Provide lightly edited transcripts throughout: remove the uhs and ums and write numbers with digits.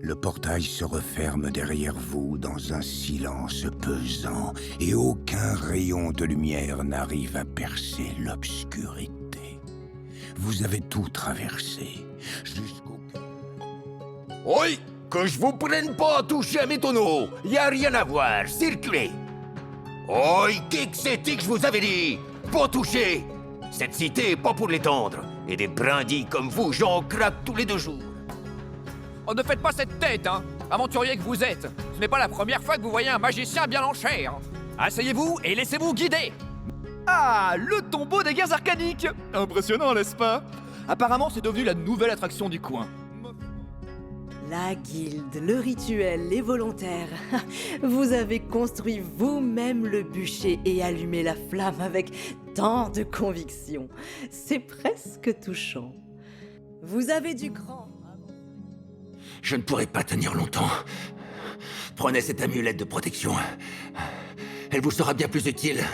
Le portail se referme derrière vous dans un silence pesant et aucun rayon de lumière n'arrive à percer l'obscurité. Vous avez tout traversé, jusqu'au... Oui, que je vous prenne pas à toucher à mes tonneaux. Y a rien à voir, circulez. Oh, qui que c'était que je vous avais dit? Pas toucher. Cette cité est pas pour l'étendre. Et des brindilles comme vous, j'en craque tous les 2 jours. Oh, ne faites pas cette tête, hein! Aventurier que vous êtes! Ce n'est pas la première fois que vous voyez un magicien bien en chair! Asseyez-vous et laissez-vous guider! Ah, le tombeau des guerres arcaniques! Impressionnant, n'est-ce pas? Apparemment, c'est devenu la nouvelle attraction du coin. La guilde, le rituel, les volontaires. Vous avez construit vous-même le bûcher et allumé la flamme avec tant de conviction. C'est presque touchant. Vous avez du cran. Je ne pourrai pas tenir longtemps. Prenez cette amulette de protection. Elle vous sera bien plus utile.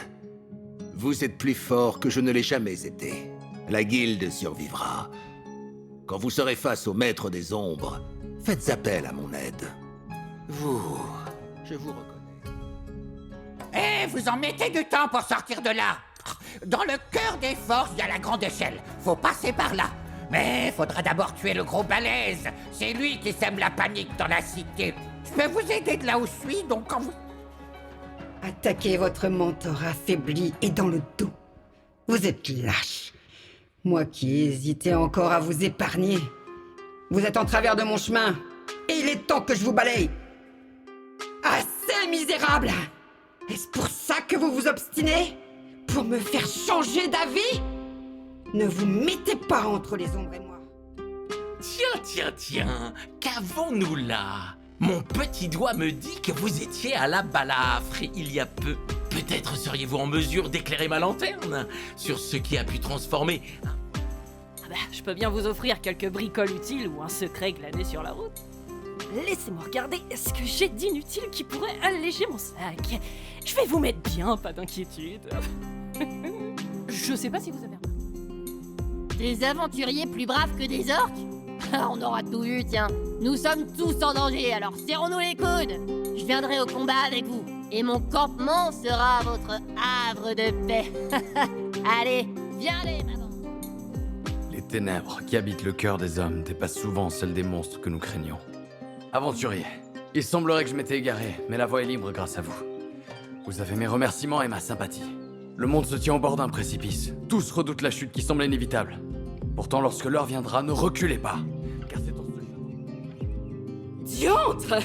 Vous êtes plus fort que je ne l'ai jamais été. La guilde survivra. Quand vous serez face au maître des ombres, faites appel à mon aide. Je vous reconnais. Eh, vous en mettez du temps pour sortir de là. Dans le cœur des forces, il y a la grande échelle. Faut passer par là. Mais faudra d'abord tuer le gros balèze. C'est lui qui sème la panique dans la cité. Je peux vous aider de là où je suis, donc quand vous... Attaquez votre mentor affaibli et dans le dos. Vous êtes lâche. Moi qui hésitais encore à vous épargner. Vous êtes en travers de mon chemin. Et il est temps que je vous balaye. Assez misérable! Est-ce pour ça que vous vous obstinez? Pour me faire changer d'avis? Ne vous mettez pas entre les ombres et moi. Tiens, qu'avons-nous là? Mon petit doigt me dit que vous étiez à la balafre il y a peu. Peut-être seriez-vous en mesure d'éclairer ma lanterne sur ce qui a pu transformer... Ah bah, je peux bien vous offrir quelques bricoles utiles ou un secret glané sur la route. Laissez-moi regarder ce que j'ai d'inutile qui pourrait alléger mon sac. Je vais vous mettre bien, pas d'inquiétude. Je sais pas si vous avez remarqué. Des aventuriers plus braves que des orques? On aura tout vu, tiens. Nous sommes tous en danger, alors serrons-nous les coudes. Je viendrai au combat avec vous, et mon campement sera votre havre de paix. Allez, viens les maman. Les ténèbres qui habitent le cœur des hommes dépassent souvent celles des monstres que nous craignons. Aventurier, il semblerait que je m'étais égaré, mais la voie est libre grâce à vous. Vous avez mes remerciements et ma sympathie. Le monde se tient au bord d'un précipice. Tous redoutent la chute qui semble inévitable. Pourtant, lorsque l'heure viendra, ne reculez pas. Car c'est en ce... Diantre!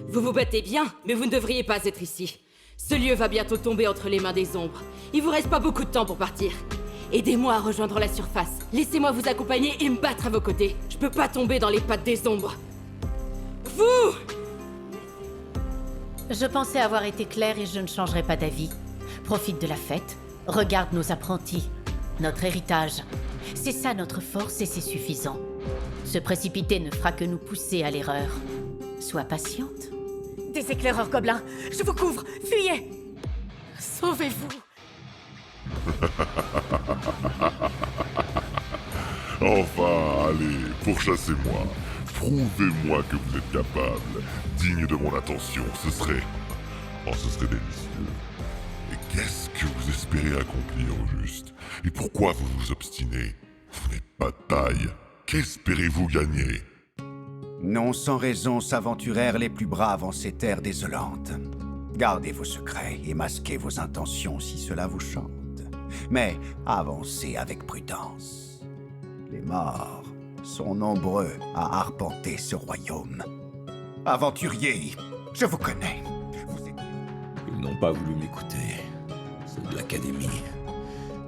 Vous vous battez bien, mais vous ne devriez pas être ici. Ce lieu va bientôt tomber entre les mains des ombres. Il vous reste pas beaucoup de temps pour partir. Aidez-moi à rejoindre la surface. Laissez-moi vous accompagner et me battre à vos côtés. Je peux pas tomber dans les pattes des ombres. Vous! Je pensais avoir été claire et je ne changerai pas d'avis. Profite de la fête, regarde nos apprentis, notre héritage. C'est ça notre force et c'est suffisant. Se précipiter ne fera que nous pousser à l'erreur. Sois patiente. Des éclaireurs gobelins, je vous couvre, fuyez! Sauvez-vous! Enfin, allez, pourchassez-moi. Prouvez-moi que vous êtes capable. Digne de mon attention, ce serait... Oh, ce serait délicieux. Et qu'est-ce que vous espérez accomplir au juste? Et pourquoi vous vous obstinez? Vous n'êtes pas de taille. Qu'espérez-vous gagner? Non sans raison s'aventurèrent les plus braves en ces terres désolantes. Gardez vos secrets et masquez vos intentions si cela vous chante. Mais avancez avec prudence. Les morts sont nombreux à arpenter ce royaume. Aventuriers, je vous connais. Ils n'ont pas voulu m'écouter. C'est de l'Académie.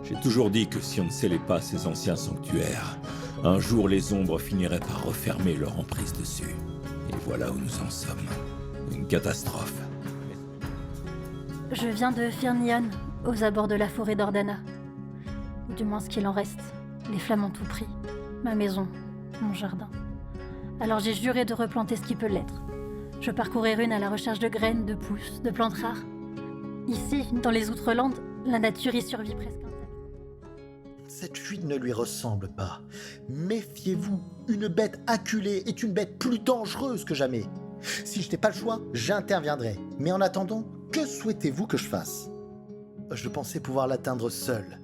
J'ai toujours dit que si on ne scellait pas ces anciens sanctuaires, un jour les ombres finiraient par refermer leur emprise dessus. Et voilà où nous en sommes. Une catastrophe. Je viens de Firnion, aux abords de la forêt d'Ordana. Ou du moins ce qu'il en reste. Les flammes ont tout pris. Ma maison, mon jardin. Alors j'ai juré de replanter ce qui peut l'être. Je parcourais Rune à la recherche de graines, de pousses, de plantes rares. Ici, dans les Outrelandes, la nature y survit presque intacte. Cette fuite ne lui ressemble pas. Méfiez-vous, une bête acculée est une bête plus dangereuse que jamais. Si je n'ai pas le choix, j'interviendrai. Mais en attendant, que souhaitez-vous que je fasse ? Je pensais pouvoir l'atteindre seul.